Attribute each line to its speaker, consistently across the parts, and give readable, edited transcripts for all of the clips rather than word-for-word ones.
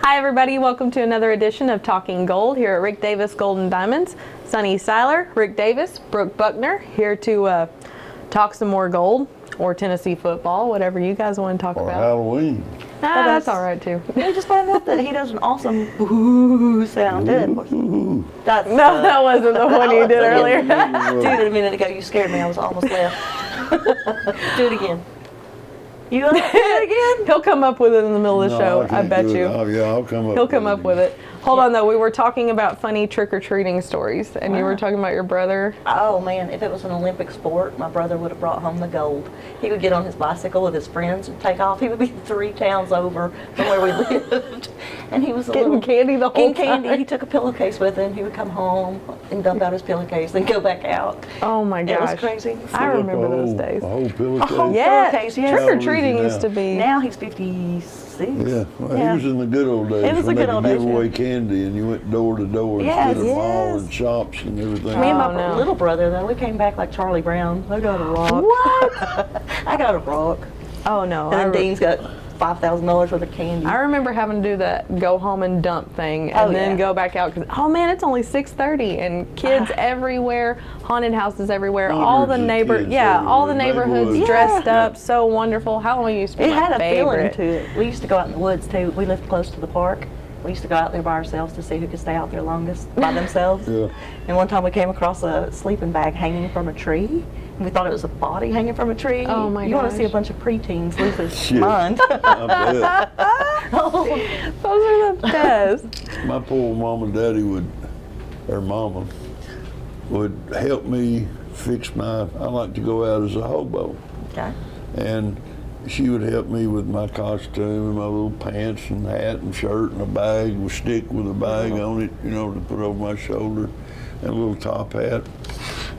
Speaker 1: Hi everybody, welcome to another edition of Talking Gold here at Rick Davis Gold and Diamonds. Sunny Seiler, Rick Davis, Brooke Buckner here to talk some more gold or Tennessee football, whatever you guys want to talk
Speaker 2: Or
Speaker 1: about.
Speaker 2: Halloween.
Speaker 1: That's all right too.
Speaker 3: We just found out that he does an awesome boo sound. That's,
Speaker 1: No, that wasn't the one you did earlier.
Speaker 3: Do it a minute ago. You scared me. I was almost left. Do it again. You want to do it again?
Speaker 1: He'll come up with it in the middle of the show, I
Speaker 2: can't
Speaker 1: bet
Speaker 2: do it.
Speaker 1: you.
Speaker 2: Oh, yeah, I'll come up.
Speaker 1: He'll come up with it. Hold on though, we were talking about funny trick-or-treating stories, and you were talking about your brother.
Speaker 3: Oh man, if it was an Olympic sport, my brother would have brought home the gold. He would get on his bicycle with his friends and take off. He would be 3 towns over from where we lived. And he was
Speaker 1: Getting candy the whole
Speaker 3: getting candy.
Speaker 1: time.
Speaker 3: He took a pillowcase with him. He would come home and dump out his pillowcase, then go back out.
Speaker 1: Oh my
Speaker 3: It
Speaker 1: gosh.
Speaker 3: was crazy.
Speaker 1: I remember those days.
Speaker 2: A whole pillowcase.
Speaker 1: Yeah,
Speaker 3: pillowcase, yes.
Speaker 1: trick-or-treating
Speaker 2: How old is
Speaker 1: used
Speaker 2: he
Speaker 1: to be.
Speaker 3: Now he's 56.
Speaker 2: Yeah, well,
Speaker 3: Yeah.
Speaker 2: he was in the good old days.
Speaker 3: It was
Speaker 2: when
Speaker 3: the good
Speaker 2: they
Speaker 3: old
Speaker 2: could
Speaker 3: days,
Speaker 2: give
Speaker 3: yeah.
Speaker 2: away candy and you went door to door
Speaker 3: Yes,
Speaker 2: instead of mall
Speaker 1: yes.
Speaker 2: and shops and everything.
Speaker 3: Me and my
Speaker 1: Oh, no.
Speaker 3: little brother, though, we came back like Charlie Brown. I got a rock.
Speaker 1: What?
Speaker 3: I got a rock.
Speaker 1: Oh no.
Speaker 3: And then Dean's got $5,000 worth of candy.
Speaker 1: I remember having to do that go home and dump thing and
Speaker 3: Oh,
Speaker 1: then
Speaker 3: yeah.
Speaker 1: go back out because, oh man, it's only 6:30 and kids everywhere, haunted houses everywhere, all the
Speaker 2: Hundreds of kids
Speaker 1: all the
Speaker 2: everywhere,
Speaker 1: neighborhoods
Speaker 2: neighborhoods.
Speaker 1: dressed
Speaker 3: Yeah.
Speaker 1: up, so wonderful. Halloween used to be
Speaker 3: It
Speaker 1: my
Speaker 3: had a feeling
Speaker 1: favorite.
Speaker 3: to it. We used to go out in the woods, too. We lived close to the park. We used to go out there by ourselves to see who could stay out there longest by themselves.
Speaker 2: Yeah.
Speaker 3: And one time we came across a sleeping bag hanging from a tree. And we thought it was a body hanging from a tree.
Speaker 1: Oh, my
Speaker 3: You want to see a
Speaker 1: gosh.
Speaker 3: bunch of preteens lose their
Speaker 2: Shit.
Speaker 3: mind.
Speaker 2: I
Speaker 1: Those are the best.
Speaker 2: bet. My poor mom and daddy mama would help me fix I like to go out as a hobo.
Speaker 3: Okay.
Speaker 2: And she would help me with my costume and my little pants and hat and shirt and a bag, with stick with a bag on it, to put over my shoulder, and a little top hat.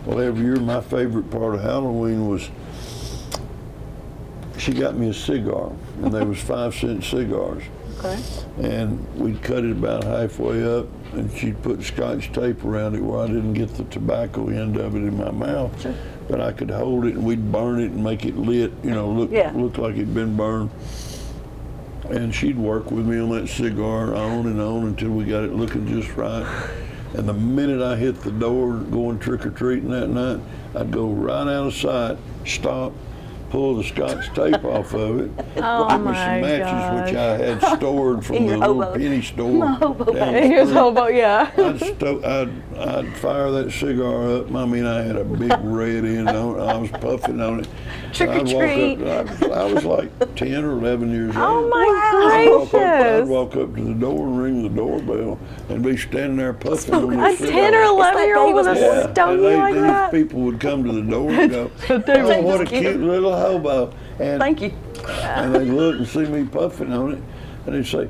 Speaker 2: Well, every year my favorite part of Halloween was she got me a cigar, and they was 5-cent cigars.
Speaker 3: Okay.
Speaker 2: And we'd cut it about halfway up, and she'd put scotch tape around it where I didn't get the tobacco end of it in my mouth.
Speaker 3: Sure.
Speaker 2: But I could hold it, and we'd burn it and make it lit,
Speaker 3: Yeah.
Speaker 2: look like it'd been burned. And she'd work with me on that cigar on and on until we got it looking just right. And the minute I hit the door going trick-or-treating that night, I'd go right out of sight, stop, pull the scotch tape off of it,
Speaker 1: Oh
Speaker 2: give me
Speaker 1: my
Speaker 2: some matches, which
Speaker 1: gosh.
Speaker 2: I had stored from
Speaker 3: In
Speaker 2: the
Speaker 3: your
Speaker 2: little
Speaker 3: hobo-
Speaker 2: penny store
Speaker 3: my hobo
Speaker 2: down
Speaker 3: bag.
Speaker 2: the
Speaker 1: And here's
Speaker 2: street.
Speaker 1: hobo, yeah.
Speaker 2: I'd fire that cigar up. I mean, I had a big red end on it. I was puffing on it.
Speaker 3: Trick or
Speaker 2: I'd walk
Speaker 3: treat.
Speaker 2: up- I was like 10 or 11 years
Speaker 1: Oh
Speaker 2: old.
Speaker 1: my
Speaker 2: I'd
Speaker 1: gracious.
Speaker 2: walk up to the door and ring the doorbell and be standing there puffing on
Speaker 1: A
Speaker 2: this
Speaker 1: 10 or 11-year-old with a
Speaker 2: Yeah,
Speaker 1: stone
Speaker 2: and
Speaker 1: you like
Speaker 2: these
Speaker 1: that?
Speaker 2: people would come to the door and go,
Speaker 1: They
Speaker 2: "Oh,
Speaker 1: would
Speaker 2: what a
Speaker 3: just get
Speaker 2: cute little hobo." And
Speaker 3: Thank you.
Speaker 2: and they'd look and see me puffing on it, and they'd say,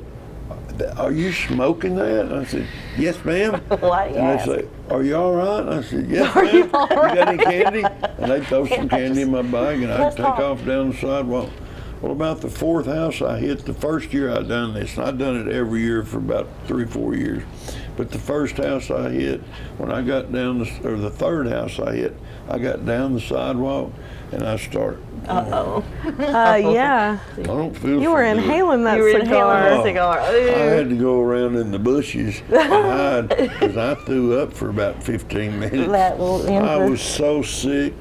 Speaker 2: "Are you smoking that?" And I said, "Yes, ma'am."
Speaker 3: Why do you
Speaker 2: And
Speaker 3: ask?
Speaker 2: they'd say, "Are you all right?" And I said, "Yes, ma'am. You got any candy?" And they'd throw some candy in my bag, and I'd
Speaker 3: Let's
Speaker 2: take
Speaker 3: talk.
Speaker 2: off down the sidewalk. Well, about the 4th house I hit, the first year I done this, and I'd done it every year for about 3-4 years. But the first house I hit, when I got down, or the 3rd house I hit, I got down the sidewalk, and I started.
Speaker 3: Uh-oh.
Speaker 1: Yeah.
Speaker 2: I don't feel
Speaker 1: You were
Speaker 2: so good.
Speaker 1: inhaling that
Speaker 3: You were
Speaker 1: cigar.
Speaker 3: inhaling
Speaker 2: Oh.
Speaker 3: a cigar.
Speaker 2: I had to go around in the bushes and hide because I threw up for about 15 minutes.
Speaker 3: That will end
Speaker 2: I
Speaker 3: the-
Speaker 2: was so sick.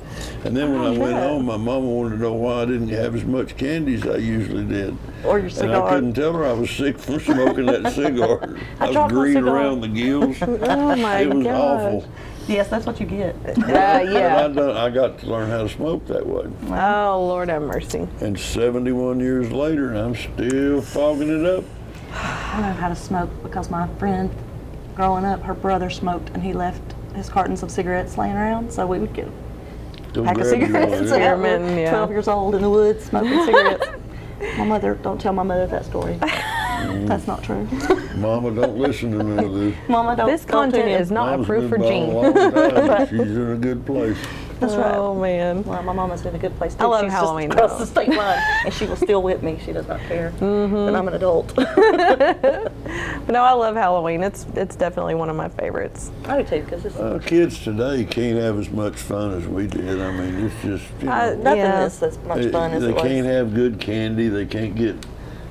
Speaker 2: And then when I went
Speaker 3: bet.
Speaker 2: home, my mama wanted to know why I didn't have as much candy as I usually did.
Speaker 3: Or your
Speaker 2: And I
Speaker 3: cigar.
Speaker 2: couldn't tell her I was sick from smoking that cigar. I was
Speaker 3: dropped my
Speaker 2: green
Speaker 3: cigar.
Speaker 2: around the gills.
Speaker 1: Oh my
Speaker 2: It was
Speaker 1: gosh.
Speaker 2: awful.
Speaker 3: Yes, that's what you get.
Speaker 2: But
Speaker 1: Yeah.
Speaker 2: I got to learn how to smoke that way.
Speaker 1: Oh, Lord have mercy.
Speaker 2: And 71 years later, I'm still fogging it up.
Speaker 3: I know how to smoke because my friend, growing up, her brother smoked and he left his cartons of cigarettes laying around, so we would get
Speaker 2: Go
Speaker 3: a pack of
Speaker 2: grab you
Speaker 3: cigarettes.
Speaker 2: one,
Speaker 3: and
Speaker 2: yeah.
Speaker 3: sit out there,
Speaker 1: Experimenting, yeah.
Speaker 3: 12 years old in the woods smoking cigarettes. My mother, don't tell my mother that story. That's not true.
Speaker 2: Mama, don't listen to none of this.
Speaker 3: Mama, don't.
Speaker 1: This
Speaker 3: don't tune
Speaker 1: content
Speaker 3: in.
Speaker 1: is not
Speaker 2: Mama's
Speaker 1: approved for
Speaker 2: been
Speaker 1: Gene.
Speaker 2: bald a long time. She's in a good place.
Speaker 3: That's right.
Speaker 1: Oh, man.
Speaker 3: Well, my mama's in a good place too.
Speaker 1: I love
Speaker 3: She's
Speaker 1: Halloween,
Speaker 3: just across
Speaker 1: though.
Speaker 3: the state line, and she will still whip me. She does not care that I'm an adult.
Speaker 1: But no, I love Halloween. It's definitely one of my favorites.
Speaker 3: I do too, because it's
Speaker 2: Kids today can't have as much fun as we did. I mean, it's just,
Speaker 3: nothing
Speaker 1: Yeah.
Speaker 3: is as much fun as
Speaker 2: they
Speaker 3: it was.
Speaker 2: can't have good candy. They can't get,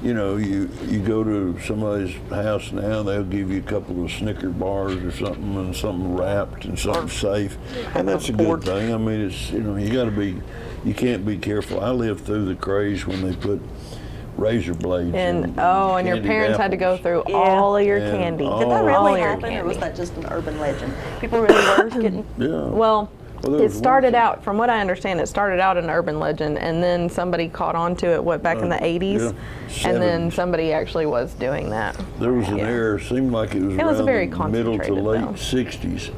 Speaker 2: you know, you go to somebody's house now, they'll give you a couple of Snicker bars or something, and something wrapped and something safe, and that's a good thing. I mean, it's, you know, you can't be careful. I lived through the craze when they put razor blades
Speaker 1: And
Speaker 2: in
Speaker 1: and your
Speaker 2: candied
Speaker 1: parents had to go
Speaker 2: apples.
Speaker 1: through
Speaker 3: Yeah.
Speaker 1: all of your
Speaker 2: And
Speaker 1: candy.
Speaker 2: all
Speaker 3: Did that
Speaker 2: of
Speaker 3: really
Speaker 1: your
Speaker 3: happen, or was
Speaker 1: candy.
Speaker 3: that just an urban legend? People really were getting.
Speaker 2: Yeah.
Speaker 1: Well,
Speaker 2: there
Speaker 1: it
Speaker 2: was one
Speaker 1: started
Speaker 2: thing-
Speaker 1: out, from what I understand, it started out an urban legend, and then somebody caught on to it, back in the 80s?
Speaker 2: yeah,
Speaker 1: And then
Speaker 2: 70s.
Speaker 1: somebody actually was doing that.
Speaker 2: There was an
Speaker 1: Yeah.
Speaker 2: era, seemed like it was
Speaker 1: It was
Speaker 2: around
Speaker 1: very
Speaker 2: the middle to
Speaker 1: concentrated,
Speaker 2: late
Speaker 1: though.
Speaker 2: 60s,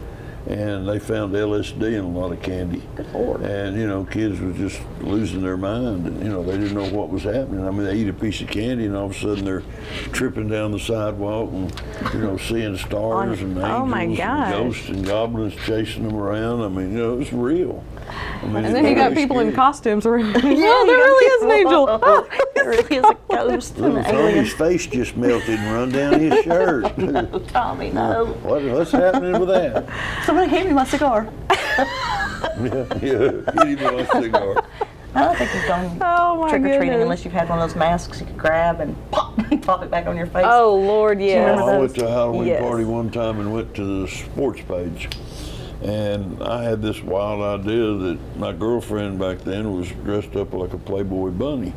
Speaker 2: and they found LSD in a lot of candy.
Speaker 3: Good Lord.
Speaker 2: And, you know, kids were just losing their mind, and, you know, they didn't know what was happening. I mean, they eat a piece of candy, and all of a sudden they're tripping down the sidewalk and, you know, seeing stars and
Speaker 1: oh my
Speaker 2: angels
Speaker 1: gosh.
Speaker 2: and ghosts and goblins chasing them around. I mean, you know, it was real. I mean,
Speaker 1: And then you got people in
Speaker 2: costumes.
Speaker 1: costumes around. Oh, there really is an angel. Oh,
Speaker 3: There really is a ghost and
Speaker 2: Little
Speaker 3: an alien.
Speaker 2: Tommy's face just melted and run down his shirt.
Speaker 3: Tommy, no.
Speaker 2: What's happening with that?
Speaker 3: Somebody hand me my cigar.
Speaker 2: Yeah, give him a cigar.
Speaker 3: I don't think you've gone
Speaker 1: Oh my
Speaker 3: trick-or-treating
Speaker 1: goodness.
Speaker 3: unless you've had one of those masks you could grab and pop it back on your face.
Speaker 1: Oh Lord,
Speaker 3: you remember
Speaker 1: yes.
Speaker 2: I went to a Halloween
Speaker 1: Yes.
Speaker 2: party one time and went to the sports page. And I had this wild idea that my girlfriend back then was dressed up like a Playboy bunny.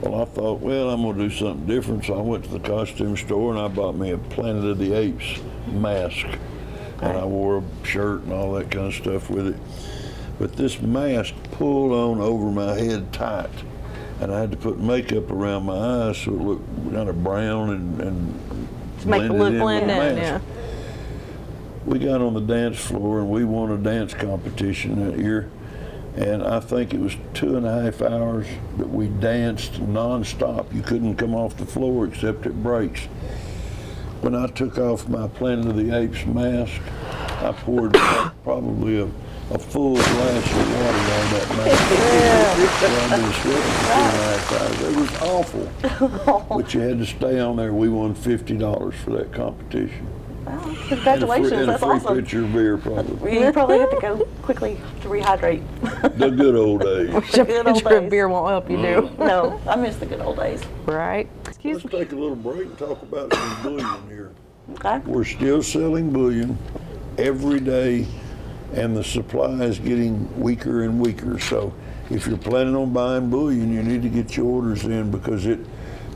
Speaker 2: Well, I thought, well, I'm going to do something different. So I went to the costume store and I bought me a Planet of the Apes mask. And I wore a shirt and all that kind of stuff with it. But this mask pulled on over my head tight. And I had to put makeup around my eyes so it looked kind of brown and
Speaker 1: Make the
Speaker 2: blended
Speaker 1: look
Speaker 2: in with
Speaker 1: blend
Speaker 2: the
Speaker 1: in,
Speaker 2: mask.
Speaker 1: yeah.
Speaker 2: We got on the dance floor and we won a dance competition that year. And I think it was 2.5 hours that we danced nonstop. You couldn't come off the floor except at breaks. When I took off my Planet of the Apes mask, I poured probably a full glass of water on that mask. I've been sweating for 2.5 hours. It was awful. But you had to stay on there. We won $50 for that competition.
Speaker 3: Wow,
Speaker 2: And
Speaker 3: congratulations,
Speaker 2: a
Speaker 3: that's
Speaker 2: free
Speaker 3: awesome.
Speaker 2: pitcher of beer, probably.
Speaker 3: You probably have to go quickly to rehydrate.
Speaker 2: The good old days.
Speaker 1: A
Speaker 3: Good old
Speaker 1: pitcher of
Speaker 3: days.
Speaker 1: beer won't help you do.
Speaker 3: No, I miss the good old days.
Speaker 1: Right? Excuse
Speaker 2: Let's
Speaker 1: me.
Speaker 2: take a little break and talk about some bullion here.
Speaker 3: Okay.
Speaker 2: We're still selling bullion every day, and the supply is getting weaker and weaker. So if you're planning on buying bullion, you need to get your orders in, because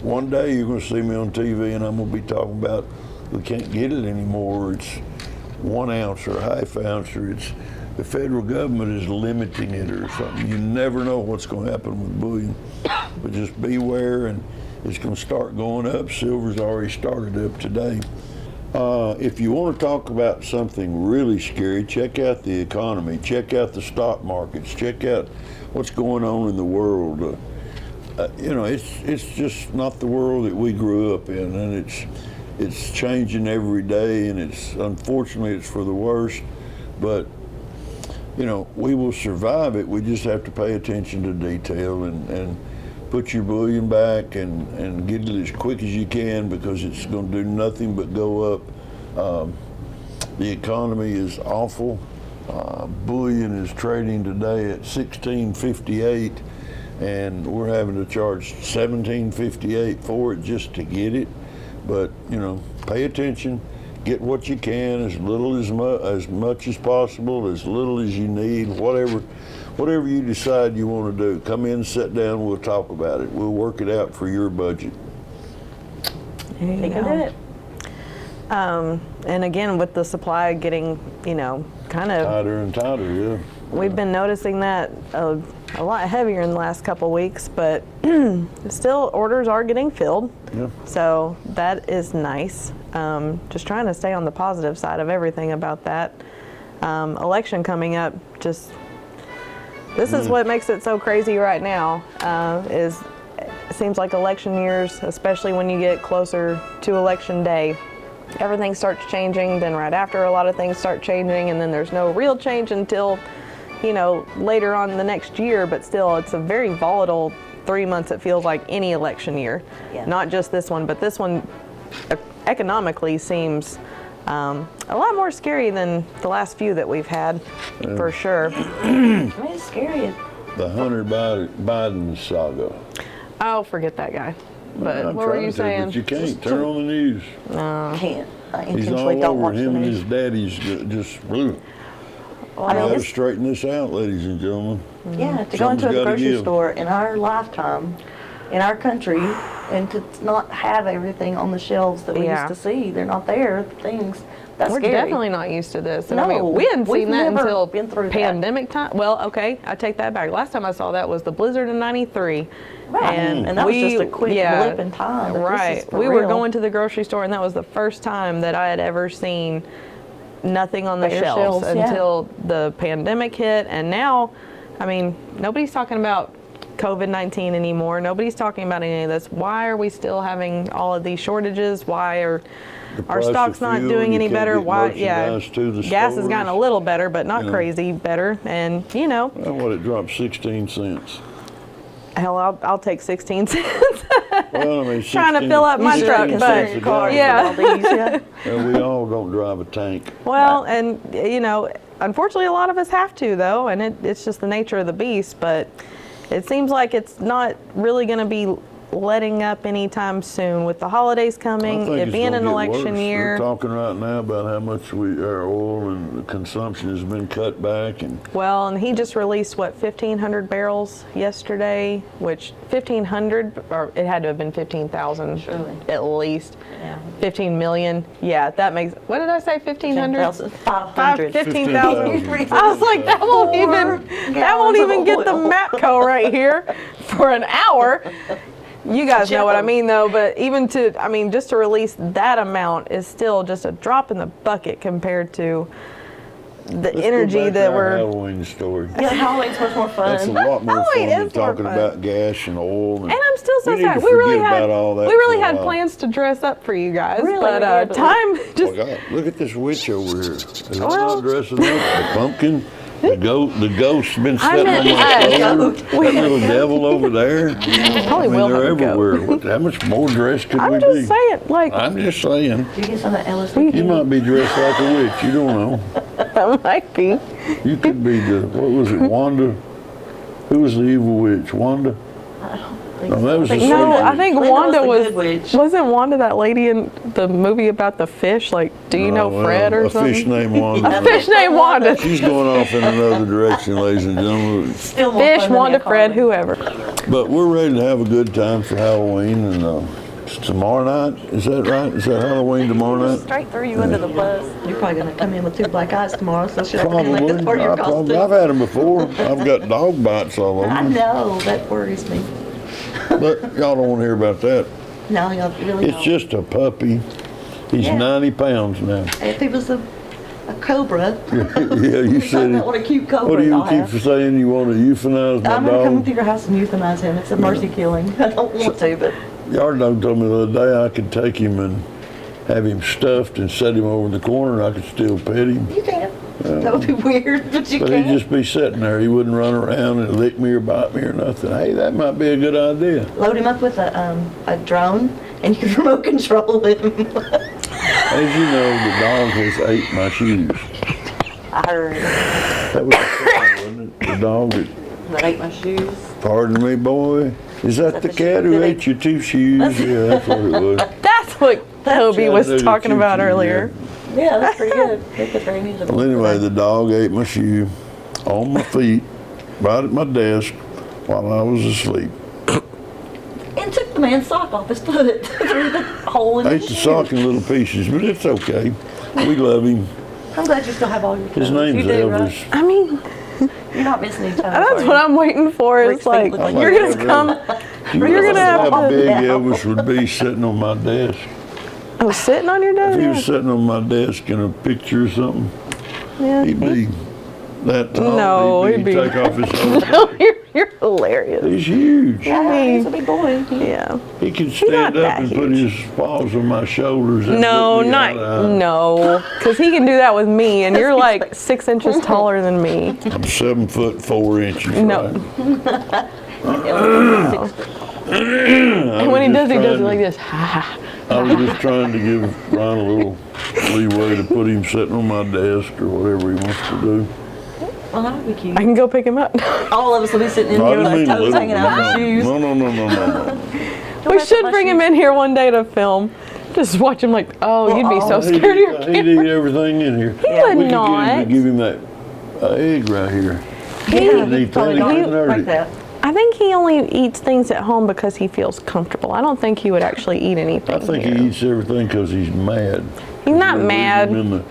Speaker 2: one day you're going to see me on TV and I'm going to be talking about we can't get it anymore. It's 1 ounce or a half ounce, or it's the federal government is limiting it or something. You never know what's going to happen with bullion, but just beware, and it's going to start going up. Silver's already started up today. If you want to talk about something really scary, check out the economy, check out the stock markets, check out what's going on in the world. You know, it's just not the world that we grew up in, and it's changing every day, and unfortunately it's for the worst, but you know, we will survive it. We just have to pay attention to detail and put your bullion back and get it as quick as you can, because it's going to do nothing but go up. The economy is awful. Bullion is trading today at $16.58, and we're having to charge $17.58 for it just to get it. But you know, pay attention, get what you can, as little as much as possible, as little as you need, whatever you decide you want to do. Come in, sit down, we'll talk about it. We'll work it out for your budget.
Speaker 1: There you
Speaker 3: They can do
Speaker 1: go.
Speaker 3: it.
Speaker 1: And again, with the supply getting, you know, kind of,
Speaker 2: Tighter and tighter, yeah.
Speaker 1: we've been noticing that a lot heavier in the last couple weeks, but still orders are getting filled.
Speaker 2: Yeah.
Speaker 1: So that is nice. Just trying to stay on the positive side of everything about that. Election coming up, this is what makes it so crazy right now, is it seems like election years, especially when you get closer to election day, everything starts changing. Then right after, a lot of things start changing, and then there's no real change until, you know, later on the next year. But still, it's a very volatile 3 months, it feels like, any election year.
Speaker 3: Yeah.
Speaker 1: Not just this one, but this one economically seems a lot more scary than the last few that we've had, for sure.
Speaker 3: I mean, it's scary.
Speaker 2: The Hunter Biden saga.
Speaker 1: Oh, forget that guy. But
Speaker 2: I'm
Speaker 1: what were
Speaker 2: trying
Speaker 1: you
Speaker 2: to,
Speaker 1: saying?
Speaker 2: but you can't. Turn on the news.
Speaker 3: Can't. I
Speaker 2: He's
Speaker 3: intentionally
Speaker 2: all
Speaker 3: don't
Speaker 2: over
Speaker 3: watch the
Speaker 2: him and his
Speaker 3: news.
Speaker 2: daddy's just. Ugh.
Speaker 3: I
Speaker 2: I
Speaker 3: mean,
Speaker 2: gotta
Speaker 3: it's,
Speaker 2: straighten this out, ladies and gentlemen.
Speaker 3: yeah, to go into
Speaker 2: Something's
Speaker 3: a
Speaker 2: gotta
Speaker 3: grocery
Speaker 2: give.
Speaker 3: store in our lifetime, in our country, and to not have everything on the shelves that we
Speaker 1: Yeah.
Speaker 3: used to see. They're not there. Things. That's
Speaker 1: We're
Speaker 3: scary.
Speaker 1: definitely not used to this. And I
Speaker 3: No,
Speaker 1: mean, we hadn't
Speaker 3: we've
Speaker 1: seen that
Speaker 3: never
Speaker 1: until
Speaker 3: been through that.
Speaker 1: pandemic time. Well, okay, I take that back. Last time I saw that was the blizzard in '93.
Speaker 3: Right. And that was just a quick blip in time. But this is
Speaker 1: Right.
Speaker 3: for
Speaker 1: We were
Speaker 3: real.
Speaker 1: going to the grocery store, and that was the first time that I had ever seen nothing on the
Speaker 3: Bare
Speaker 1: shelves
Speaker 3: shelves, yeah.
Speaker 1: until the pandemic hit. And now, I mean, nobody's talking about COVID-19 anymore. Nobody's talking about any of this. Why are we still having all of these shortages? Why are
Speaker 2: The
Speaker 1: our
Speaker 2: price of
Speaker 1: stock's not
Speaker 2: fuel,
Speaker 1: doing
Speaker 2: you
Speaker 1: any
Speaker 2: can't
Speaker 1: better?
Speaker 2: get
Speaker 1: Why? Yeah,
Speaker 2: merchandise to the
Speaker 1: gas has gotten a
Speaker 2: stores.
Speaker 1: little better, but not
Speaker 2: You know.
Speaker 1: crazy better. And you know,
Speaker 2: Well, what, it dropped 16 cents.
Speaker 1: hell, I'll take 16 cents.
Speaker 2: Well, I mean,
Speaker 1: Trying to
Speaker 2: 16
Speaker 1: fill up my
Speaker 2: 16
Speaker 1: truck,
Speaker 2: cents
Speaker 1: but-
Speaker 2: a gallon.
Speaker 1: Yeah.
Speaker 3: Yeah.
Speaker 2: Well, we all don't drive a tank.
Speaker 1: Well, and you know, unfortunately, a lot of us have to though, and it's just the nature of the beast. But it seems like it's not really going to be letting up anytime soon with the holidays
Speaker 2: I
Speaker 1: coming,
Speaker 2: think
Speaker 1: it
Speaker 2: it's
Speaker 1: being
Speaker 2: gonna
Speaker 1: an
Speaker 2: get
Speaker 1: election
Speaker 2: worse.
Speaker 1: year.
Speaker 2: They're talking right now about how much our oil and the consumption has been cut back, and
Speaker 1: Well, and he just released what 1,500 barrels yesterday, which 1,500, or it had to have been 15,000
Speaker 3: Surely.
Speaker 1: at least.
Speaker 3: Yeah.
Speaker 1: 15 million. Yeah, that makes. What did I say? 1,500.
Speaker 3: 500.
Speaker 1: 15,000.
Speaker 2: 15,000.
Speaker 1: I was like, that won't even
Speaker 3: gallons of
Speaker 1: get the
Speaker 3: oil.
Speaker 1: MAPCO right here for an hour. You guys know what I mean, though. But even just to release that amount is still just a drop in the bucket compared to the
Speaker 2: let's go
Speaker 1: energy
Speaker 2: back to
Speaker 1: that
Speaker 2: our
Speaker 1: we're.
Speaker 2: Halloween story.
Speaker 3: Yeah, Halloween's much more
Speaker 2: That's a
Speaker 3: fun.
Speaker 2: lot more
Speaker 1: Halloween
Speaker 2: fun than
Speaker 1: is more
Speaker 2: talking
Speaker 1: fun.
Speaker 2: about gas and oil.
Speaker 1: And I'm still so
Speaker 2: we need
Speaker 1: sad.
Speaker 2: to
Speaker 1: We really
Speaker 2: forget
Speaker 1: had
Speaker 2: about all that
Speaker 1: we really
Speaker 2: for a
Speaker 1: had
Speaker 2: while.
Speaker 1: plans to dress up for you guys,
Speaker 3: Really,
Speaker 1: but
Speaker 3: we did, but
Speaker 1: time
Speaker 2: Oh,
Speaker 1: just.
Speaker 2: God, look at this witch over here. Is that
Speaker 1: Well-
Speaker 2: not dressing up? The pumpkin? The ghost's been
Speaker 1: I
Speaker 2: sitting on
Speaker 1: meant
Speaker 2: my
Speaker 1: us.
Speaker 2: shoulder. That little devil over there.
Speaker 1: Probably will
Speaker 2: they're
Speaker 1: have a goat.
Speaker 2: everywhere. How much more dressed could we
Speaker 1: I'm
Speaker 2: be?
Speaker 1: just saying, like,
Speaker 2: I'm just saying.
Speaker 3: Did you get some of that LSD?
Speaker 2: You might be dressed like a witch. You don't know.
Speaker 1: that might be.
Speaker 2: You could be what was it, Wanda? Who was the evil witch? Wanda? No, that was the
Speaker 3: Linda
Speaker 1: No,
Speaker 2: sweet
Speaker 1: I
Speaker 2: witch.
Speaker 1: think
Speaker 3: Linda
Speaker 1: Wanda
Speaker 3: the
Speaker 1: was.
Speaker 3: good witch.
Speaker 1: Wasn't Wanda that lady in the movie about the fish? Like, do you know
Speaker 2: well,
Speaker 1: Fred or
Speaker 2: a
Speaker 1: something?
Speaker 2: fish named Wanda.
Speaker 1: A fish named Wanda.
Speaker 2: She's going off in another direction, ladies and gentlemen.
Speaker 3: Still more
Speaker 1: Fish,
Speaker 3: fun than
Speaker 1: Wanda,
Speaker 3: the
Speaker 1: Fred,
Speaker 3: Carmen.
Speaker 1: whoever.
Speaker 2: But we're ready to have a good time for Halloween, and it's tomorrow night. Is that right? Is that Halloween tomorrow night?
Speaker 3: Straight through you under the bus. You're probably going to come in with 2 black eyes tomorrow, so she'll have to
Speaker 2: Probably.
Speaker 3: collect for your costume.
Speaker 2: I've had them before. I've got dog bites all over
Speaker 3: I
Speaker 2: me.
Speaker 3: know, that worries me.
Speaker 2: But y'all don't want to hear about that.
Speaker 3: No, y'all really
Speaker 2: It's
Speaker 3: don't.
Speaker 2: just a puppy. He's
Speaker 3: Yeah.
Speaker 2: 90 pounds now.
Speaker 3: If it was a cobra,
Speaker 2: Yeah, you said it.
Speaker 3: what a cute cobra
Speaker 2: What do you
Speaker 3: I'll
Speaker 2: keep
Speaker 3: have.
Speaker 2: saying? You want to euthanize my
Speaker 3: I'm going to come
Speaker 2: dog?
Speaker 3: to your house and euthanize him. It's a mercy killing. I don't want to, but
Speaker 2: Our dog told me the other day I could take him and have him stuffed and set him over in the corner and I could still pet him.
Speaker 3: you can't. That would be weird, but you
Speaker 2: But he'd
Speaker 3: can't.
Speaker 2: just be sitting there. He wouldn't run around and lick me or bite me or nothing. Hey, that might be a good idea.
Speaker 3: Load him up with a drone, and you can remote control him.
Speaker 2: As you know, the dog has ate my shoes.
Speaker 3: I heard
Speaker 2: That was the thing, wasn't it? The dog that,
Speaker 3: that ate my shoes.
Speaker 2: pardon me, boy. Is that the
Speaker 3: the
Speaker 2: cat
Speaker 3: shoe-
Speaker 2: who
Speaker 3: did
Speaker 2: ate your 2 shoes? Yeah, that's what it was.
Speaker 1: That's what Toby was
Speaker 2: Chattanooga
Speaker 1: talking about
Speaker 2: choo-choo,
Speaker 1: earlier.
Speaker 3: Yeah, that's pretty good. They put very musical.
Speaker 2: Well, anyway, the dog ate my shoe on my feet, right at my desk, while I was asleep.
Speaker 3: And took the man's sock off his foot through the hole in
Speaker 2: Ate
Speaker 3: his
Speaker 2: the
Speaker 3: shoe.
Speaker 2: sock in little pieces, but it's okay. We love him.
Speaker 3: I'm glad you still have all your
Speaker 2: His
Speaker 3: toes.
Speaker 2: name's
Speaker 3: you do,
Speaker 2: Elvis.
Speaker 3: right?
Speaker 1: I mean,
Speaker 3: You're not missing any toes.
Speaker 1: that's what I'm waiting for. Is
Speaker 3: Rick's
Speaker 1: like
Speaker 3: feet look like
Speaker 1: you're
Speaker 2: yours.
Speaker 1: gonna come.
Speaker 2: You
Speaker 1: You're
Speaker 2: realize
Speaker 1: gonna have
Speaker 2: how
Speaker 1: to-
Speaker 2: big
Speaker 3: Yeah.
Speaker 2: Elvis would be sitting on my desk.
Speaker 1: Oh, sitting on your
Speaker 2: If he was
Speaker 1: desk.
Speaker 2: sitting on my desk in a picture or something,
Speaker 1: Yeah.
Speaker 2: he'd be that tall.
Speaker 1: No,
Speaker 2: he'd
Speaker 1: he'd be-
Speaker 2: take off his whole
Speaker 1: No, you're hilarious.
Speaker 2: He's huge.
Speaker 3: Yeah, he's a big boy.
Speaker 1: Yeah.
Speaker 2: He could
Speaker 1: not
Speaker 2: stand up
Speaker 1: that
Speaker 2: and put
Speaker 1: huge.
Speaker 2: his paws on my shoulders. And
Speaker 1: No,
Speaker 2: look me
Speaker 1: not
Speaker 2: eye to eye.
Speaker 1: no, because he can do that with me, and you're like 6 inches taller than me.
Speaker 2: I'm 7'4".
Speaker 1: No.
Speaker 2: Right?
Speaker 1: And when he does it like this.
Speaker 2: I was just trying to give Ron a little leeway to put him sitting on my desk or whatever he wants to do.
Speaker 3: Well, that would be cute.
Speaker 1: I can go pick him up.
Speaker 3: All of us will be sitting in
Speaker 2: I
Speaker 3: here with
Speaker 2: didn't
Speaker 3: our
Speaker 2: mean
Speaker 3: toes
Speaker 2: little.
Speaker 3: hanging out of our shoes.
Speaker 2: No.
Speaker 1: We should bring him in here one day to film. Just watch him like, oh, you'd be so scared of your
Speaker 2: He'd eat everything in here.
Speaker 1: He would
Speaker 2: We could
Speaker 1: not.
Speaker 2: give him that egg right here.
Speaker 3: Yeah,
Speaker 2: He
Speaker 3: probably
Speaker 2: totally
Speaker 3: not
Speaker 2: nerdy.
Speaker 3: like that.
Speaker 1: I think he only eats things at home because he feels comfortable. I don't think he would actually eat anything
Speaker 2: I think
Speaker 1: here.
Speaker 2: he eats everything because he's mad.
Speaker 1: He's not
Speaker 2: We'll leave
Speaker 1: mad.
Speaker 2: him in the-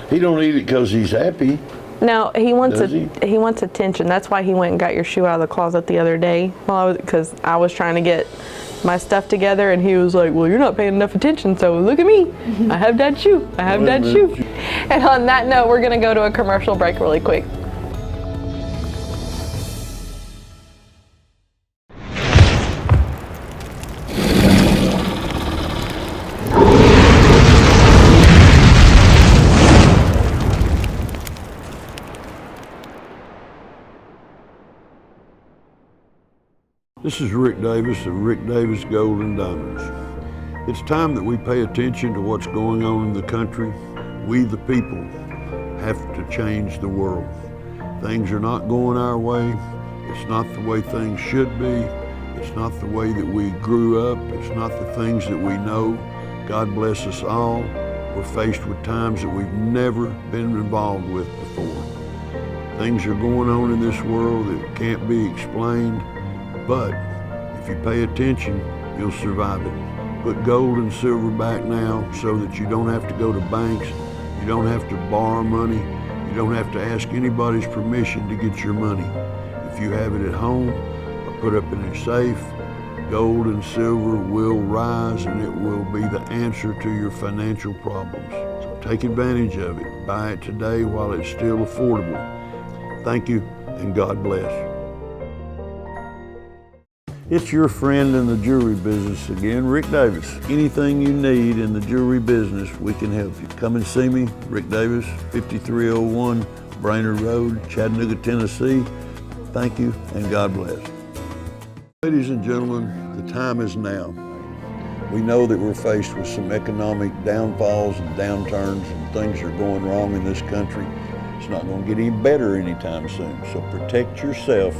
Speaker 2: He don't eat it because he's happy.
Speaker 1: No, he wants
Speaker 2: Does
Speaker 1: he wants attention. That's why he went and got your shoe out of the closet the other day. Because I was trying to get my stuff together, and he was like, "Well, you're not paying enough attention, so look at me. I have Dad's shoe. I have
Speaker 2: Wait a
Speaker 1: Dad's
Speaker 2: minute.
Speaker 1: shoe." And on that note, we're gonna go to a commercial break really quick.
Speaker 2: This is Rick Davis of Rick Davis Gold and Diamonds. It's time that we pay attention to what's going on in the country. We, the people, have to change the world. Things are not going our way. It's not the way things should be. It's not the way that we grew up. It's not the things that we know. God bless us all. We're faced with times that we've never been involved with before. Things are going on in this world that can't be explained. But if you pay attention, you'll survive it. Put gold and silver back now so that you don't have to go to banks, you don't have to borrow money, you don't have to ask anybody's permission to get your money. If you have it at home or put up in a safe, gold and silver will rise and it will be the answer to your financial problems. So take advantage of it. Buy it today while it's still affordable. Thank you and God bless. It's your friend in the jewelry business again, Rick Davis. Anything you need in the jewelry business, we can help you. Come and see me, Rick Davis, 5301 Brainerd Road, Chattanooga, Tennessee. Thank you and God bless. Ladies and gentlemen, the time is now. We know that we're faced with some economic downfalls and downturns and things are going wrong in this country. It's not going to get any better anytime soon, so protect yourself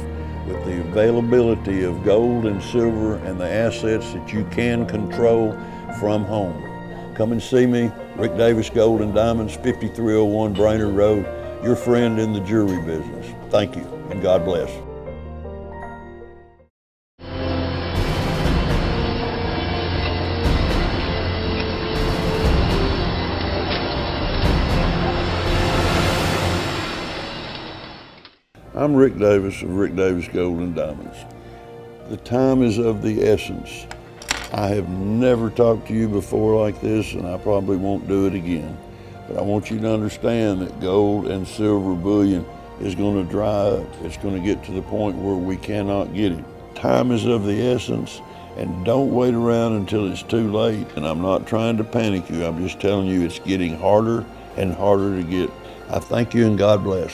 Speaker 2: with the availability of gold and silver and the assets that you can control from home. Come and see me, Rick Davis Gold and Diamonds, 5301 Brainerd Road, your friend in the jewelry business. Thank you and God bless. I'm Rick Davis of Rick Davis Gold and Diamonds. The time is of the essence. I have never talked to you before like this, and I probably won't do it again. But I want you to understand that gold and silver bullion is going to dry up. It's going to get to the point where we cannot get it. Time is of the essence, and don't wait around until it's too late. And I'm not trying to panic you. I'm just telling you it's getting harder and harder to get. I thank you and God bless.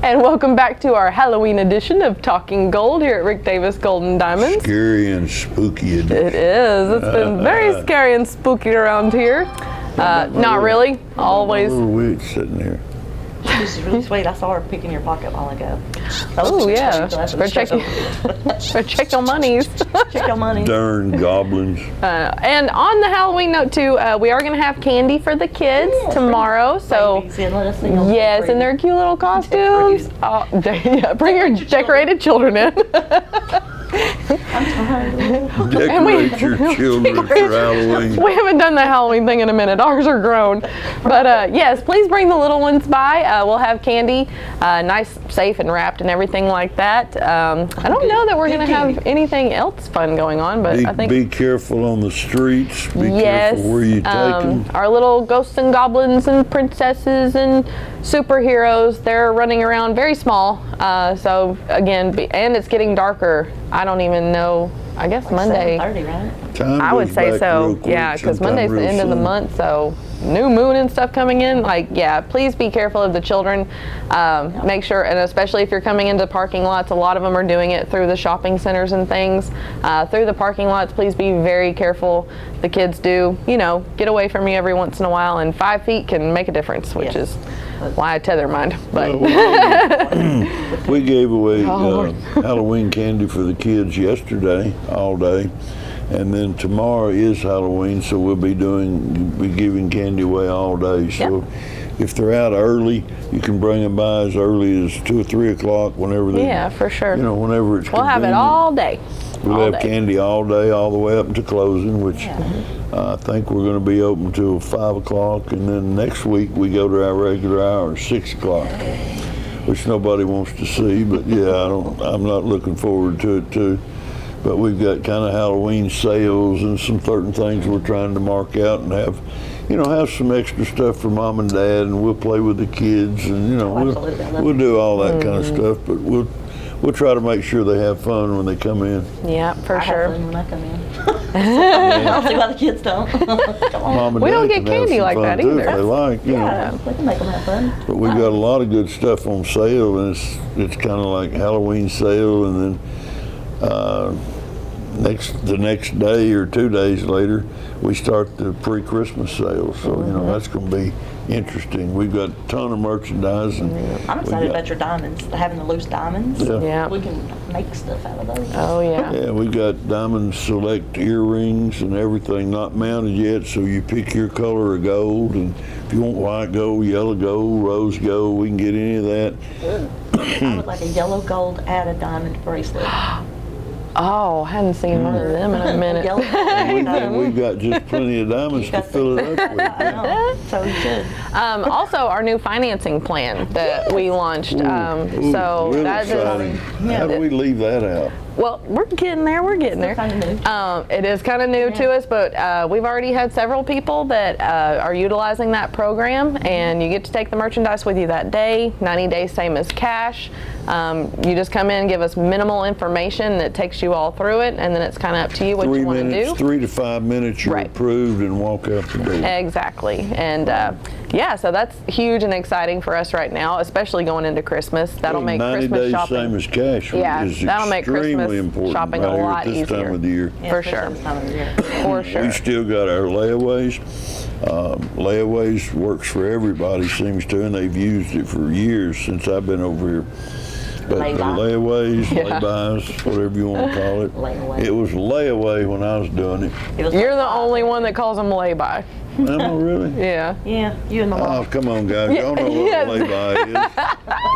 Speaker 1: And welcome back to our Halloween edition of Talking Gold here at Rick Davis Gold and Diamonds.
Speaker 2: Scary and spooky edition.
Speaker 1: It is. It's been very scary and spooky around here. Not really. Always.
Speaker 2: Little witch sitting there.
Speaker 3: She's really sweet. I saw her picking your pocket a while ago.
Speaker 1: Oh yeah. Better check your monies.
Speaker 3: Check your money.
Speaker 2: Darn goblins.
Speaker 1: And on the Halloween note too, we are going to have candy for the kids tomorrow. So
Speaker 3: Babies in, let us sing on
Speaker 1: yes, in their cute little costumes. Oh, yeah, bring your decorated children in.
Speaker 2: Decorate your children for Halloween.
Speaker 1: We haven't done the Halloween thing in a minute. Ours are grown. But yes, please bring the little ones by. We'll have candy, nice, safe, and wrapped and everything like that. I don't know that we're going to have anything else fun going on, but I think...
Speaker 2: Be careful on the streets. Be
Speaker 1: Yes,
Speaker 2: careful where you take them.
Speaker 1: our little ghosts and goblins and princesses and superheroes, they're running around very small. So again, and it's getting darker. I don't even know. I guess Monday.
Speaker 3: 7:30, right?
Speaker 2: Time
Speaker 1: I would
Speaker 2: goes
Speaker 1: say
Speaker 2: back
Speaker 1: so.
Speaker 2: real quick,
Speaker 1: Yeah, because
Speaker 2: sometime
Speaker 1: Monday's the
Speaker 2: real
Speaker 1: end of the
Speaker 2: soon.
Speaker 1: month. So new moon and stuff coming in, like, yeah, please be careful of the children. Make sure, and especially if you're coming into parking lots, a lot of them are doing it through the shopping centers and things. Through the parking lots, please be very careful. The kids do, get away from you every once in a while, and 5 feet can make a difference, which is why I tether mine. But
Speaker 2: We gave away
Speaker 1: Lord.
Speaker 2: Halloween candy for the kids yesterday, all day. And then tomorrow is Halloween, so we'll be giving candy away all day. So if they're out early, you can bring them by as early as 2 or 3 o'clock, whenever they,
Speaker 1: yeah, for sure.
Speaker 2: whenever it's
Speaker 1: We'll have it
Speaker 2: convenient.
Speaker 1: all day.
Speaker 2: We'll
Speaker 1: all
Speaker 2: have
Speaker 1: day.
Speaker 2: candy all day, all the way up to closing, which I think we're going to be open till 5 o'clock, and then next week we go to our regular hour, 6 o'clock, which nobody wants to see. But yeah, I'm not looking forward to it too. But we've got kind of Halloween sales and some certain things we're trying to mark out and have some extra stuff for mom and dad, and we'll play with the kids, and
Speaker 3: absolutely. I love
Speaker 2: we'll do all that kind of stuff. But we'll try to make sure they have fun when they come in.
Speaker 1: Yeah, for
Speaker 3: I
Speaker 1: sure.
Speaker 3: have fun when I come in. I don't see why the kids don't. Come on.
Speaker 2: Mom and
Speaker 1: We
Speaker 2: dad
Speaker 1: don't get
Speaker 2: can have
Speaker 1: candy
Speaker 2: some
Speaker 1: like
Speaker 2: fun
Speaker 1: that
Speaker 2: too,
Speaker 1: either.
Speaker 2: If they like,
Speaker 3: Yeah, we can make them have fun.
Speaker 2: But we've got a lot of good stuff on sale, and it's kind of like Halloween sale, and then the next day or 2 days later, we start the pre-Christmas sales. So that's going to be interesting. We've got a ton of merchandise, and
Speaker 3: I'm excited about your diamonds, having the loose diamonds.
Speaker 1: Yeah.
Speaker 3: We can make stuff out of those.
Speaker 1: Oh, yeah.
Speaker 2: yeah, we got Diamond Select earrings and everything not mounted yet, so you pick your color of gold, and if you want white gold, yellow gold, rose gold, we can get any of that.
Speaker 3: I would like a yellow gold added diamond bracelet.
Speaker 1: Oh, hadn't seen one of them in a minute.
Speaker 3: Yellow gold.
Speaker 2: And we've got just plenty of diamonds to fill it up with.
Speaker 3: I know. So you should.
Speaker 1: Also, our new financing plan that we launched.
Speaker 2: Ooh,
Speaker 1: So
Speaker 2: real
Speaker 1: that
Speaker 2: exciting.
Speaker 1: is,
Speaker 2: How do we leave that out?
Speaker 1: well, we're getting there. We're getting there.
Speaker 3: Kind of new.
Speaker 1: It is kind of new to us, but we've already had several people that are utilizing that program, and you get to take the merchandise with you that day. 90 days, same as cash. You just come in, give us minimal information that takes you all through it, and then it's kind of up to you what
Speaker 2: 3
Speaker 1: you want to
Speaker 2: minutes,
Speaker 1: do.
Speaker 2: 3 to 5 minutes, you're
Speaker 1: Right.
Speaker 2: approved and walk out the door.
Speaker 1: Exactly. And yeah, so that's huge and exciting for us right now, especially going into Christmas. That'll make
Speaker 2: 90
Speaker 1: Christmas
Speaker 2: days,
Speaker 1: shopping.
Speaker 2: same as cash
Speaker 1: Yeah,
Speaker 2: is
Speaker 1: that'll make
Speaker 2: extremely
Speaker 1: Christmas
Speaker 2: important
Speaker 1: shopping
Speaker 2: right
Speaker 1: a
Speaker 2: here
Speaker 1: lot
Speaker 2: at this
Speaker 1: easier.
Speaker 2: time of the year.
Speaker 3: Yeah,
Speaker 1: For
Speaker 3: especially
Speaker 1: sure.
Speaker 3: this time of the year.
Speaker 1: For sure.
Speaker 2: We still got our layaways. Layaways works for everybody, seems to, and they've used it for years since I've been over here. But the
Speaker 3: Laybuy.
Speaker 2: layaways,
Speaker 1: Yeah.
Speaker 2: laybys, whatever you want to call it.
Speaker 3: Layaway.
Speaker 2: It was layaway when I was doing it.
Speaker 3: It was
Speaker 1: You're
Speaker 3: like
Speaker 1: the
Speaker 3: five.
Speaker 1: only one that calls them lay-by.
Speaker 2: Am I really?
Speaker 1: Yeah.
Speaker 3: Yeah, you and my
Speaker 2: Oh,
Speaker 3: mom.
Speaker 2: come on, guys. Y'all know what
Speaker 1: Yes.
Speaker 2: a lay-by is.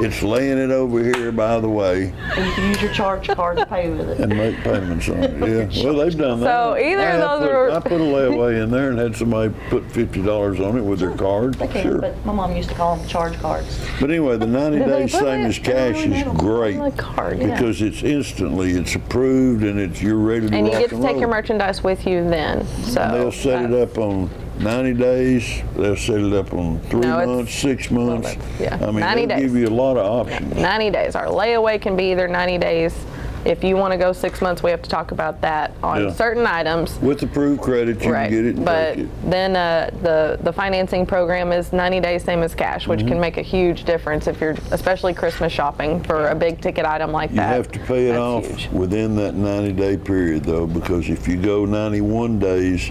Speaker 2: It's laying it over here by the way
Speaker 3: And you can use your charge card to pay with it.
Speaker 2: and make payments on it. Yeah. Well, they've done that.
Speaker 1: So either of those are-
Speaker 2: I put a layaway in there and had somebody put $50 on it with their card.
Speaker 3: They can,
Speaker 2: Sure.
Speaker 3: but my mom used to call them charge cards.
Speaker 2: But anyway, the 90
Speaker 1: Did they
Speaker 2: days
Speaker 1: put
Speaker 2: same
Speaker 1: it?
Speaker 2: as cash is great
Speaker 1: On the card, yeah.
Speaker 2: because it's approved and you're ready to
Speaker 1: And you
Speaker 2: rock
Speaker 1: get to
Speaker 2: and
Speaker 1: take
Speaker 2: roll.
Speaker 1: your merchandise with you then. So
Speaker 2: And they'll set it up on 90 days. They'll set it up on 3
Speaker 1: No, it's-
Speaker 2: months, 6 months.
Speaker 1: yeah,
Speaker 2: I mean,
Speaker 1: 90
Speaker 2: they'll
Speaker 1: days.
Speaker 2: give you a lot of options.
Speaker 1: 90 days. Our layaway can be either 90 days. If you want to go 6 months, we have to talk about that on
Speaker 2: Yeah.
Speaker 1: certain items.
Speaker 2: With approved credit, you
Speaker 1: Right,
Speaker 2: can get it and
Speaker 1: but
Speaker 2: take it.
Speaker 1: then the financing program is 90 days, same as cash, which
Speaker 2: Mm-hmm.
Speaker 1: can make a huge difference if you're, especially Christmas shopping for a big ticket item like
Speaker 2: You
Speaker 1: that.
Speaker 2: have to pay it
Speaker 1: That's
Speaker 2: off
Speaker 1: huge.
Speaker 2: within that 90-day period, though, because if you go 91 days,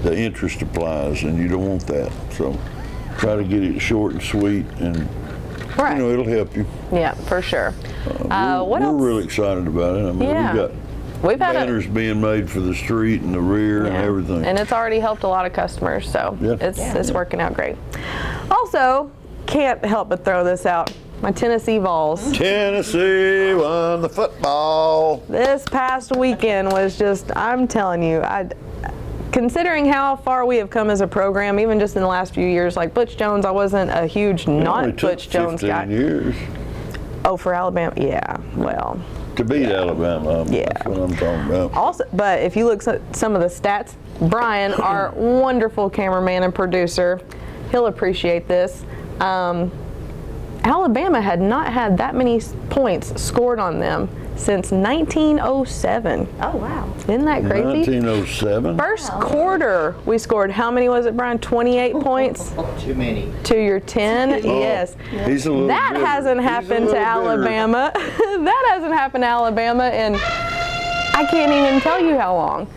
Speaker 2: the interest applies, and you don't want that. So try to get it short and sweet, and
Speaker 1: Right.
Speaker 2: it'll help you.
Speaker 1: Yeah, for sure. What
Speaker 2: We're
Speaker 1: else?
Speaker 2: really excited about it. I mean,
Speaker 1: Yeah.
Speaker 2: we've got
Speaker 1: We've had
Speaker 2: banners being made for the street and the rear and
Speaker 1: yeah.
Speaker 2: everything.
Speaker 1: And it's already helped a lot of customers, so
Speaker 2: Yeah.
Speaker 1: it's working out great. Also, can't help but throw this out. My Tennessee Vols.
Speaker 2: Tennessee won the football.
Speaker 1: This past weekend was just, I'm telling you, considering how far we have come as a program, even just in the last few years, like Butch Jones, I wasn't a huge
Speaker 2: It only
Speaker 1: not
Speaker 2: took
Speaker 1: Butch Jones
Speaker 2: 15
Speaker 1: guy.
Speaker 2: years
Speaker 1: Oh, for Alabama? Yeah, well.
Speaker 2: to beat Alabama.
Speaker 1: Yeah.
Speaker 2: That's what I'm talking about.
Speaker 1: Also, but if you look at some of the stats, Brian, our wonderful cameraman and producer, he'll appreciate this. Alabama had not had that many points scored on them since 1907.
Speaker 3: Oh, wow.
Speaker 1: Isn't that crazy?
Speaker 2: 1907.
Speaker 1: First quarter, we scored, how many was it, Brian? 28 points
Speaker 4: Too many.
Speaker 1: to your 10? Yes.
Speaker 2: He's a little
Speaker 1: That
Speaker 2: bitter.
Speaker 1: hasn't
Speaker 2: He's a
Speaker 1: happened to
Speaker 2: little bitter.
Speaker 1: Alabama. That hasn't happened to Alabama in, I can't even tell you how long.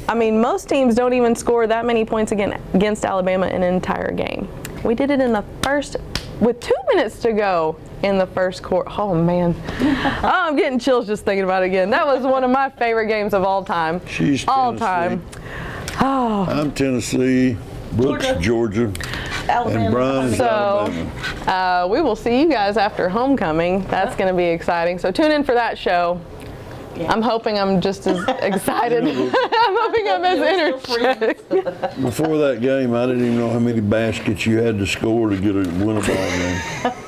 Speaker 1: I mean, most teams don't even score that many points against Alabama in an entire game. We did it in the first, with 2 minutes to go in the first quarter. Oh, man. Oh, I'm getting chills just thinking about it again. That was one of my favorite games of all time.
Speaker 2: She's
Speaker 1: all
Speaker 2: Tennessee.
Speaker 1: time. Oh.
Speaker 2: I'm Tennessee. Brooks, Georgia.
Speaker 3: Alabama.
Speaker 2: And Brian's
Speaker 1: So,
Speaker 2: Alabama.
Speaker 1: we will see you guys after homecoming. That's going to be exciting. So tune in for that show.
Speaker 3: Yeah.
Speaker 1: I'm hoping I'm just as excited. I'm hoping I'm as energetic.
Speaker 2: Before that game, I didn't even know how many baskets you had to score to win a ball game.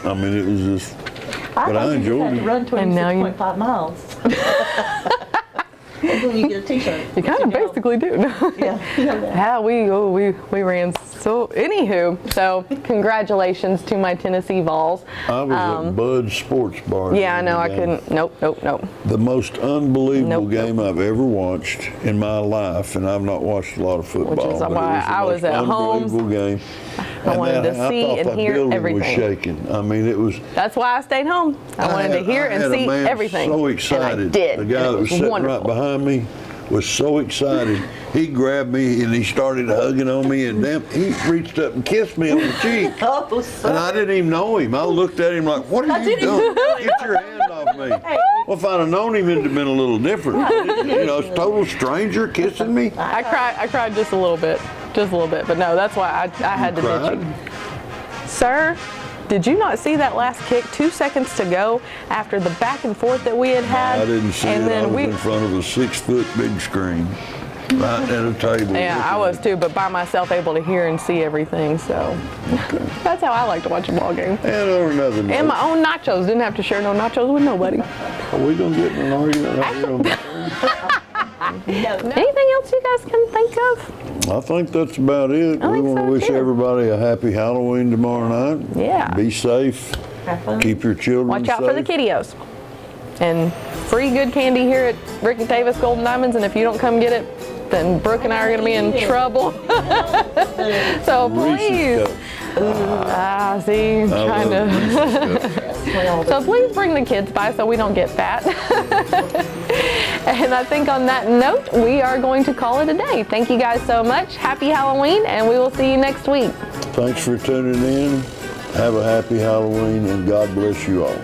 Speaker 2: I mean, it was just. But I enjoyed
Speaker 3: had
Speaker 2: it.
Speaker 3: to run
Speaker 1: And now you-
Speaker 3: 26.5 miles. When you get a t-shirt.
Speaker 1: You kind of basically do.
Speaker 3: Yeah.
Speaker 1: Yeah, we ran so. Anywho, so congratulations to my Tennessee Vols.
Speaker 2: I was at Bud's Sports Bar.
Speaker 1: Yeah, I know. I
Speaker 2: the game.
Speaker 1: couldn't. Nope.
Speaker 2: The most unbelievable
Speaker 1: Nope.
Speaker 2: game I've ever watched in my life, and I've not watched a lot of football.
Speaker 1: is
Speaker 2: but it
Speaker 1: why
Speaker 2: was the
Speaker 1: I was
Speaker 2: most
Speaker 1: at home.
Speaker 2: Unbelievable game.
Speaker 1: I wanted to see
Speaker 2: I
Speaker 1: and
Speaker 2: thought
Speaker 1: hear
Speaker 2: that building
Speaker 1: everything.
Speaker 2: was shaking. I mean, it was.
Speaker 1: That's why I stayed home. I wanted to hear
Speaker 2: I
Speaker 1: and
Speaker 2: had a
Speaker 1: see
Speaker 2: man
Speaker 1: everything.
Speaker 2: So excited.
Speaker 1: And I did.
Speaker 2: The guy
Speaker 1: and
Speaker 2: that
Speaker 1: it
Speaker 2: was sitting
Speaker 1: wonderful.
Speaker 2: right behind me was so excited. He grabbed me and he started hugging on me, and damn, he reached up and kissed me on the cheek.
Speaker 3: Oh,
Speaker 2: And
Speaker 3: son.
Speaker 2: I didn't even know him. I looked at him like, "What are you doing? Get your hand off me!" Well, if I'd have known him, it'd have been a little different. You know, a total stranger kissing me.
Speaker 1: I cried just a little bit, but no, that's why I had to ditch
Speaker 2: Cried?
Speaker 1: you. Sir, did you not see that last kick? 2 seconds to go after the back and forth that we had had.
Speaker 2: I didn't see
Speaker 1: and
Speaker 2: it. I
Speaker 1: then
Speaker 2: was in front of a 6-foot big screen, right at a table.
Speaker 1: Yeah, I was too, but by myself, able to hear and see everything. So that's how I like to watch a ball game.
Speaker 2: And on another note,
Speaker 1: And my own nachos. Didn't have to share no nachos with nobody.
Speaker 2: are we gonna get in an argument right here on the phone?
Speaker 1: Anything else you guys can think of?
Speaker 2: I think that's about it.
Speaker 1: I
Speaker 2: We
Speaker 1: think
Speaker 2: want to
Speaker 1: so,
Speaker 2: wish
Speaker 1: too.
Speaker 2: everybody a happy Halloween tomorrow night.
Speaker 1: Yeah.
Speaker 2: Be safe.
Speaker 3: Have fun.
Speaker 2: Keep your children
Speaker 1: Watch out
Speaker 2: safe.
Speaker 1: for the kiddios. And free good candy here at Rick Davis Golden Diamonds. And if you don't come get it, then Brooke and I are going to be in trouble. So please.
Speaker 2: Reese's Cups.
Speaker 1: See,
Speaker 2: I
Speaker 1: trying
Speaker 2: love
Speaker 1: to.
Speaker 2: Reese's Cups.
Speaker 1: So please bring the kids by so we don't get fat. And I think on that note, we are going to call it a day. Thank you guys so much. Happy Halloween, and we will see you next week.
Speaker 2: Thanks for tuning in. Have a happy Halloween, and God bless you all.